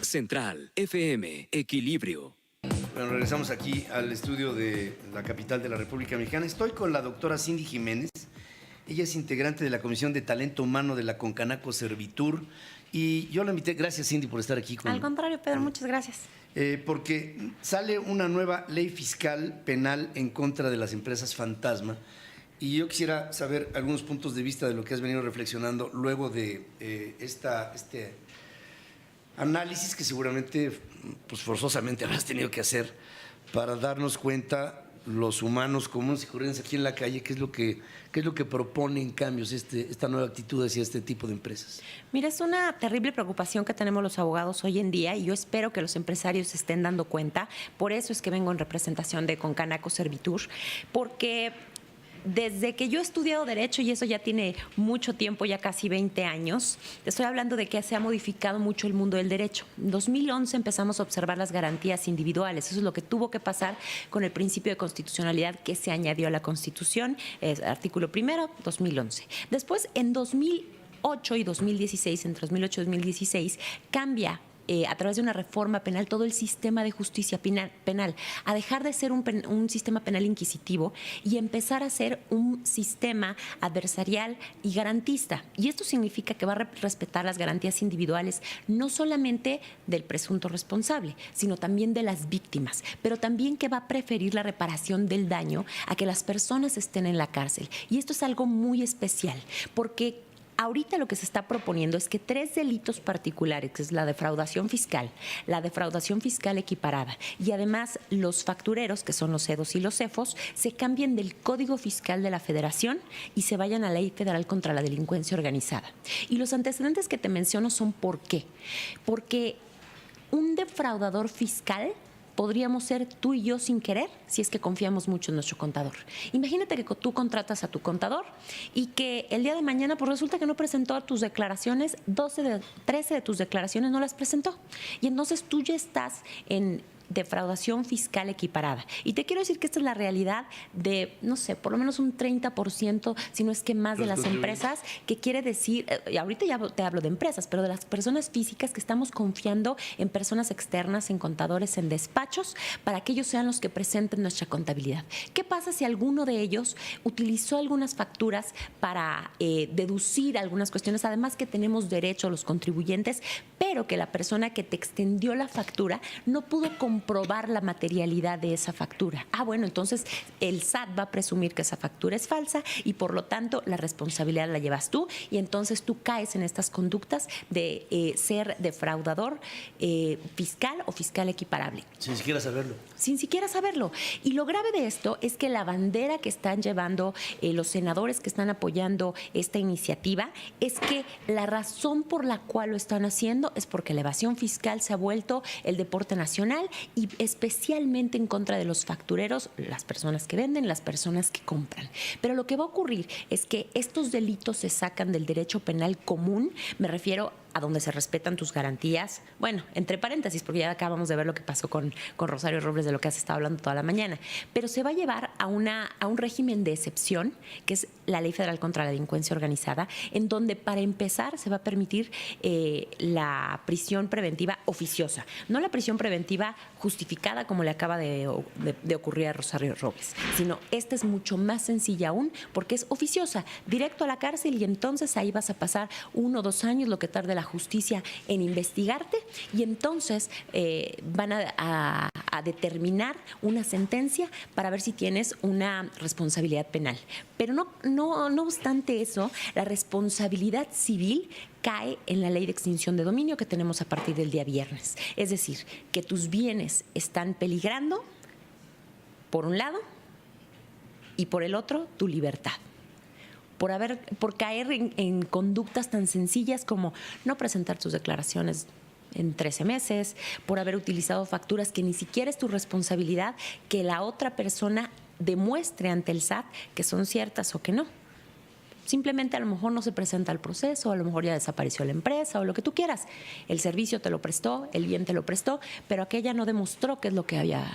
Central FM, Equilibrio. Bueno, regresamos aquí al estudio de la capital de la República Mexicana. Estoy con la doctora Cindy Jiménez. Ella es integrante de la Comisión de Talento Humano de la Concanaco Servitur. Y yo la invité, gracias Cindy por estar aquí. Al contrario, Pedro, muchas gracias. Porque sale una nueva ley fiscal penal en contra de las empresas fantasma. Y yo quisiera saber algunos puntos de vista de lo que has venido reflexionando luego de este análisis que seguramente, pues forzosamente habrás tenido que hacer para darnos cuenta los humanos comunes y corrientes aquí en la calle, qué es lo que proponen cambios esta nueva actitud hacia este tipo de empresas. Mira, es una terrible preocupación que tenemos los abogados hoy en día y yo espero que los empresarios se estén dando cuenta. Por eso es que vengo en representación de Concanaco Servitur, porque desde que yo he estudiado Derecho, y eso ya tiene mucho tiempo, ya casi 20 años, estoy hablando de que se ha modificado mucho el mundo del derecho. En 2011 empezamos a observar las garantías individuales. Eso es lo que tuvo que pasar con el principio de constitucionalidad que se añadió a la Constitución, artículo primero, 2011. Después, en 2008 y 2016, entre 2008 y 2016, cambia a través de una reforma penal todo el sistema de justicia penal, a dejar de ser un sistema penal inquisitivo y empezar a ser un sistema adversarial y garantista. Y esto significa que va a respetar las garantías individuales no solamente del presunto responsable, sino también de las víctimas, pero también que va a preferir la reparación del daño a que las personas estén en la cárcel. Y esto es algo muy especial, porque ahorita lo que se está proponiendo es que 3 delitos particulares, que es la defraudación fiscal equiparada y además los factureros, que son los CEDOS y los CEFOS, se cambien del Código Fiscal de la Federación y se vayan a la Ley Federal contra la Delincuencia Organizada. Y los antecedentes que te menciono son ¿por qué? Porque un defraudador fiscal podríamos ser tú y yo sin querer si es que confiamos mucho en nuestro contador. Imagínate que tú contratas a tu contador y que el día de mañana pues resulta que no presentó tus declaraciones, 13 de tus declaraciones no las presentó. Y entonces tú ya estás en defraudación fiscal equiparada. Y te quiero decir que esta es la realidad de, no sé, por lo menos un 30%, si no es que más de las empresas, que quiere decir, y ahorita ya te hablo de empresas, pero de las personas físicas que estamos confiando en personas externas, en contadores, en despachos, para que ellos sean los que presenten nuestra contabilidad. ¿Qué pasa si alguno de ellos utilizó algunas facturas para deducir algunas cuestiones, además que tenemos derecho los contribuyentes, pero que la persona que te extendió la factura no pudo comprobar la materialidad de esa factura? Bueno, entonces el SAT va a presumir que esa factura es falsa y por lo tanto la responsabilidad la llevas tú y entonces tú caes en estas conductas de ser defraudador fiscal o fiscal equiparable. Sin siquiera saberlo. Sin siquiera saberlo. Y lo grave de esto es que la bandera que están llevando los senadores que están apoyando esta iniciativa es que la razón por la cual lo están haciendo es porque la evasión fiscal se ha vuelto el deporte nacional y especialmente en contra de los factureros, las personas que venden, las personas que compran. Pero lo que va a ocurrir es que estos delitos se sacan del derecho penal común, me refiero a donde se respetan tus garantías, bueno, entre paréntesis, porque ya acabamos de ver lo que pasó con Rosario Robles, de lo que has estado hablando toda la mañana, pero se va a llevar a un régimen de excepción, que es la Ley Federal contra la Delincuencia Organizada, en donde para empezar se va a permitir la prisión preventiva oficiosa, no la prisión preventiva justificada como le acaba de ocurrir a Rosario Robles, sino esta es mucho más sencilla aún, porque es oficiosa, directo a la cárcel y entonces ahí vas a pasar 1 o 2 años, lo que tarde la justicia en investigarte y entonces van a determinar una sentencia para ver si tienes una responsabilidad penal. Pero no obstante eso, la responsabilidad civil cae en la ley de extinción de dominio que tenemos a partir del día viernes. Es decir, que tus bienes están peligrando, por un lado, y por el otro, tu libertad. Por caer en conductas tan sencillas como no presentar tus declaraciones en 13 meses, por haber utilizado facturas que ni siquiera es tu responsabilidad, que la otra persona demuestre ante el SAT que son ciertas o que no. Simplemente a lo mejor no se presenta el proceso, a lo mejor ya desapareció la empresa o lo que tú quieras. El servicio te lo prestó, el bien te lo prestó, pero aquella no demostró qué es lo que había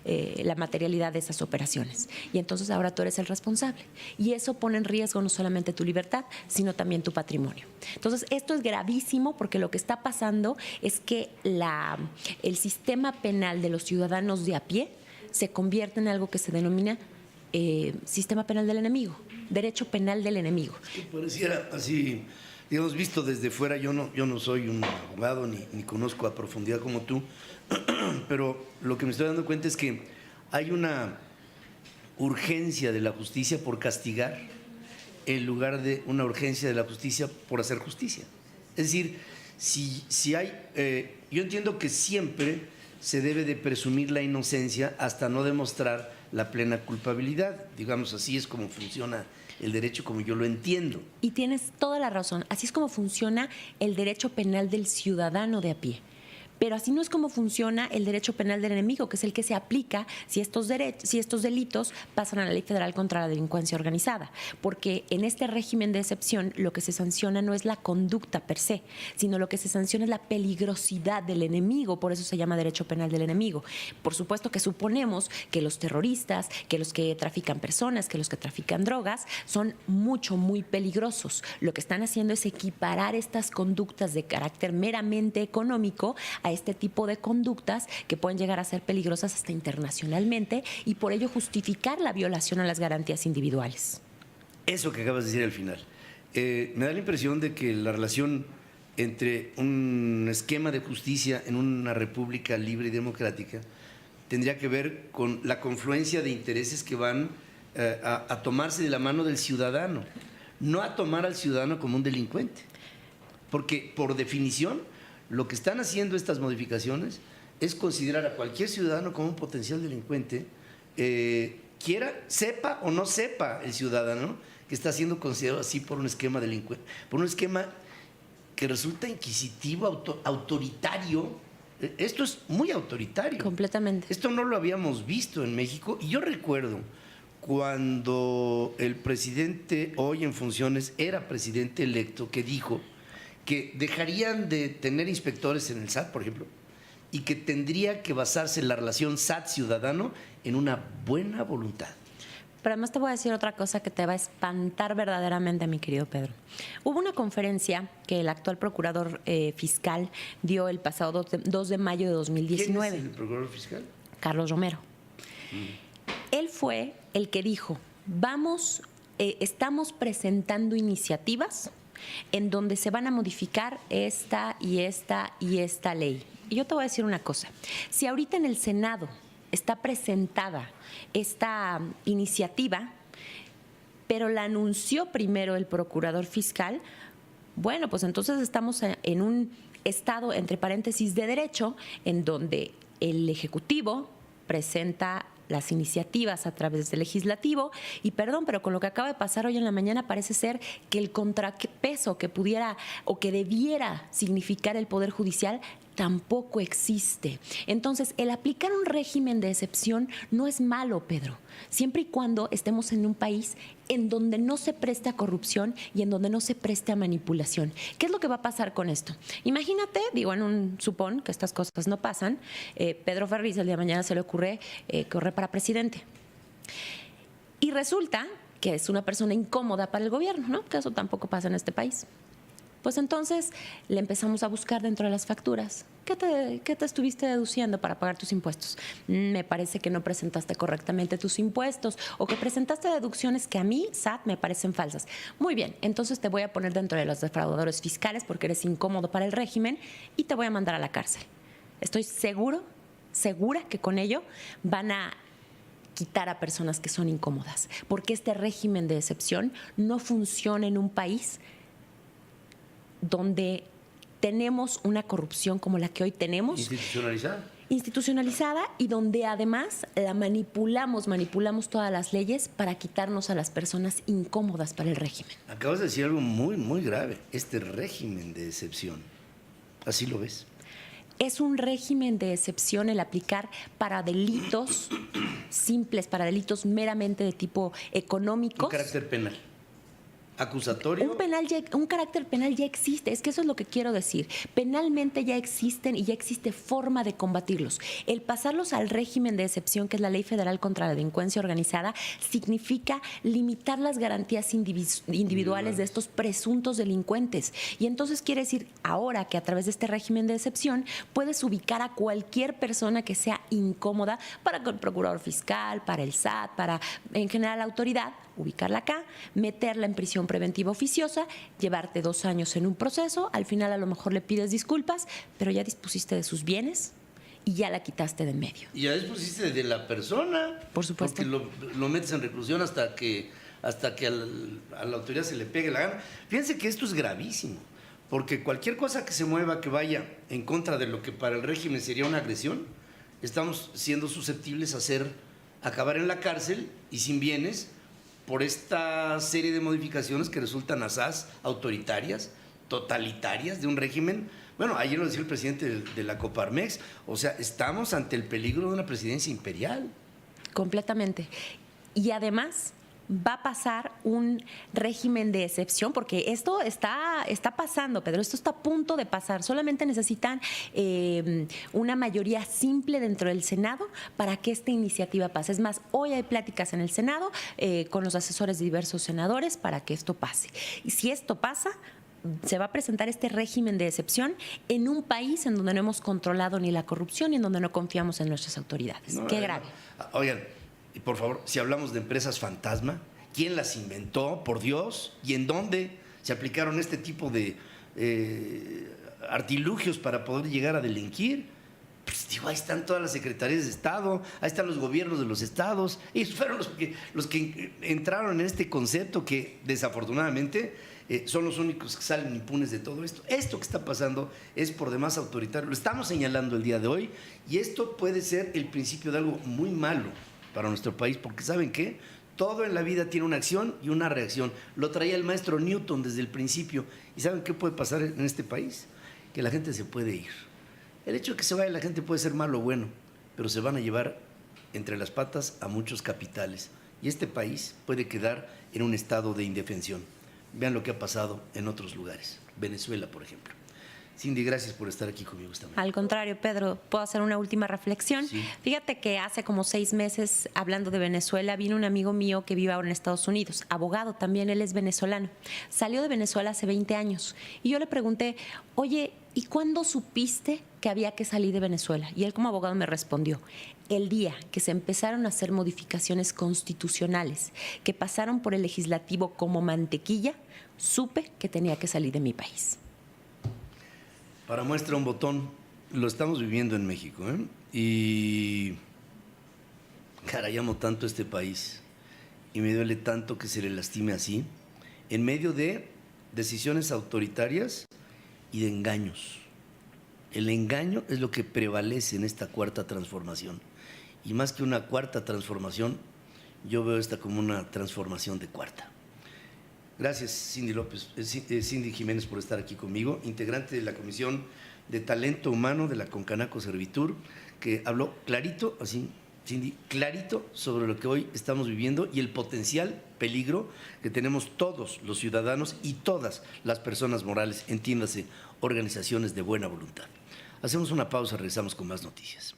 la materialidad de esas operaciones. Y entonces ahora tú eres el responsable. Y eso pone en riesgo no solamente tu libertad, sino también tu patrimonio. Entonces, esto es gravísimo porque lo que está pasando es que el sistema penal de los ciudadanos de a pie se convierte en algo que se denomina sistema penal del enemigo, derecho penal del enemigo. Es que pareciera así, digamos, visto desde fuera, yo no soy un abogado ni conozco a profundidad como tú, pero lo que me estoy dando cuenta es que hay una urgencia de la justicia por castigar en lugar de una urgencia de la justicia por hacer justicia. Es decir, si hay, yo entiendo que siempre se debe de presumir la inocencia hasta no demostrar la plena culpabilidad. Digamos, así es como funciona el derecho, como yo lo entiendo. Y tienes toda la razón. Así es como funciona el derecho penal del ciudadano de a pie. Pero así no es como funciona el derecho penal del enemigo, que es el que se aplica si estos delitos pasan a la ley federal contra la delincuencia organizada. Porque en este régimen de excepción lo que se sanciona no es la conducta per se, sino lo que se sanciona es la peligrosidad del enemigo, por eso se llama derecho penal del enemigo. Por supuesto que suponemos que los terroristas, que los que trafican personas, que los que trafican drogas son muy peligrosos. Lo que están haciendo es equiparar estas conductas de carácter meramente económico a este tipo de conductas que pueden llegar a ser peligrosas hasta internacionalmente y por ello justificar la violación a las garantías individuales. Eso que acabas de decir al final, me da la impresión de que la relación entre un esquema de justicia en una república libre y democrática tendría que ver con la confluencia de intereses que van a tomarse de la mano del ciudadano, no a tomar al ciudadano como un delincuente, porque por definición lo que están haciendo estas modificaciones es considerar a cualquier ciudadano como un potencial delincuente, sepa o no sepa el ciudadano que está siendo considerado así por un esquema delincuente, por un esquema que resulta inquisitivo, autoritario. Esto es muy autoritario. Completamente. Esto no lo habíamos visto en México y yo recuerdo cuando el presidente hoy en funciones era presidente electo que dijo que dejarían de tener inspectores en el SAT, por ejemplo, y que tendría que basarse la relación SAT-ciudadano en una buena voluntad. Pero además te voy a decir otra cosa que te va a espantar verdaderamente, mi querido Pedro. Hubo una conferencia que el actual procurador fiscal dio el pasado 2 de mayo de 2019. ¿Quién es el procurador fiscal? Carlos Romero. Él fue el que dijo, estamos presentando iniciativas en donde se van a modificar esta y esta y esta ley. Y yo te voy a decir una cosa, si ahorita en el Senado está presentada esta iniciativa, pero la anunció primero el procurador fiscal, bueno, pues entonces estamos en un estado, entre paréntesis, de derecho, en donde el Ejecutivo presenta las iniciativas a través del legislativo y perdón, pero con lo que acaba de pasar hoy en la mañana parece ser que el contrapeso que pudiera o que debiera significar el Poder Judicial tampoco existe. Entonces, el aplicar un régimen de excepción no es malo, Pedro, siempre y cuando estemos en un país en donde no se preste a corrupción y en donde no se preste a manipulación. ¿Qué es lo que va a pasar con esto? Imagínate, supón que estas cosas no pasan, Pedro Ferriz el día de mañana se le ocurre correr para presidente. Y resulta que es una persona incómoda para el gobierno, ¿no? Que eso tampoco pasa en este país. Pues entonces le empezamos a buscar dentro de las facturas. ¿Qué te estuviste deduciendo para pagar tus impuestos? Me parece que no presentaste correctamente tus impuestos o que presentaste deducciones que a mí, SAT, me parecen falsas. Muy bien, entonces te voy a poner dentro de los defraudadores fiscales porque eres incómodo para el régimen y te voy a mandar a la cárcel. Estoy segura que con ello van a quitar a personas que son incómodas, porque este régimen de excepción no funciona en un país donde tenemos una corrupción como la que hoy tenemos. Institucionalizada y donde además la manipulamos todas las leyes para quitarnos a las personas incómodas para el régimen. Acabas de decir algo muy grave, este régimen de excepción. ¿Así lo ves? Es un régimen de excepción el aplicar para delitos simples, para delitos meramente de tipo económico. Un carácter penal. acusatorio. Un carácter penal ya existe, es que eso es lo que quiero decir. Penalmente ya existen y ya existe forma de combatirlos. El pasarlos al régimen de excepción, que es la Ley Federal contra la Delincuencia Organizada, significa limitar las garantías individuales de estos presuntos delincuentes. Y entonces quiere decir ahora que a través de este régimen de excepción puedes ubicar a cualquier persona que sea incómoda para el procurador fiscal, para el SAT, para en general la autoridad, ubicarla acá, meterla en prisión preventiva oficiosa, llevarte 2 años en un proceso, al final a lo mejor le pides disculpas, pero ya dispusiste de sus bienes y ya la quitaste de en medio. Y ya dispusiste de la persona. Por supuesto. Porque lo metes en reclusión hasta que a la autoridad se le pegue la gana. Fíjense que esto es gravísimo, porque cualquier cosa que se mueva, que vaya en contra de lo que para el régimen sería una agresión, estamos siendo susceptibles a acabar en la cárcel y sin bienes, por esta serie de modificaciones que resultan asaz autoritarias, totalitarias de un régimen. Bueno, ayer lo decía el presidente de la Coparmex, o sea, estamos ante el peligro de una presidencia imperial. Completamente. Y además va a pasar un régimen de excepción, porque esto está pasando, Pedro, esto está a punto de pasar. Solamente necesitan una mayoría simple dentro del Senado para que esta iniciativa pase. Es más, hoy hay pláticas en el Senado con los asesores de diversos senadores para que esto pase. Y si esto pasa, se va a presentar este régimen de excepción en un país en donde no hemos controlado ni la corrupción y en donde no confiamos en nuestras autoridades. No, Qué grave. Oigan, y por favor, si hablamos de empresas fantasma, ¿quién las inventó, por Dios? ¿Y en dónde se aplicaron este tipo de artilugios para poder llegar a delinquir? Pues digo, ahí están todas las secretarías de Estado, ahí están los gobiernos de los estados. Ellos fueron los que entraron en este concepto que desafortunadamente son los únicos que salen impunes de todo esto. Esto que está pasando es por demás autoritario. Lo estamos señalando el día de hoy y esto puede ser el principio de algo muy malo para nuestro país, porque ¿saben qué? Todo en la vida tiene una acción y una reacción. Lo traía el maestro Newton desde el principio. ¿Y saben qué puede pasar en este país? Que la gente se puede ir. El hecho de que se vaya la gente puede ser malo o bueno, pero se van a llevar entre las patas a muchos capitales. Y este país puede quedar en un estado de indefensión. Vean lo que ha pasado en otros lugares. Venezuela, por ejemplo. Cindy, gracias por estar aquí conmigo esta mañana. Al contrario, Pedro, ¿puedo hacer una última reflexión? Sí. Fíjate que hace como 6 meses, hablando de Venezuela, vino un amigo mío que vive ahora en Estados Unidos, abogado también, él es venezolano. Salió de Venezuela hace 20 años. Y yo le pregunté, oye, ¿y cuándo supiste que había que salir de Venezuela? Y él como abogado me respondió, el día que se empezaron a hacer modificaciones constitucionales que pasaron por el legislativo como mantequilla, supe que tenía que salir de mi país. Para muestra un botón, lo estamos viviendo en México, ¿eh? Y caray, amo tanto este país y me duele tanto que se le lastime así, en medio de decisiones autoritarias y de engaños. El engaño es lo que prevalece en esta cuarta transformación. Y más que una cuarta transformación, yo veo esta como una transformación de cuarta. Gracias, Cindy Jiménez, por estar aquí conmigo, integrante de la Comisión de Talento Humano de la Concanaco Servitur, que habló clarito, así, Cindy, clarito sobre lo que hoy estamos viviendo y el potencial peligro que tenemos todos los ciudadanos y todas las personas morales, entiéndase, organizaciones de buena voluntad. Hacemos una pausa, regresamos con más noticias.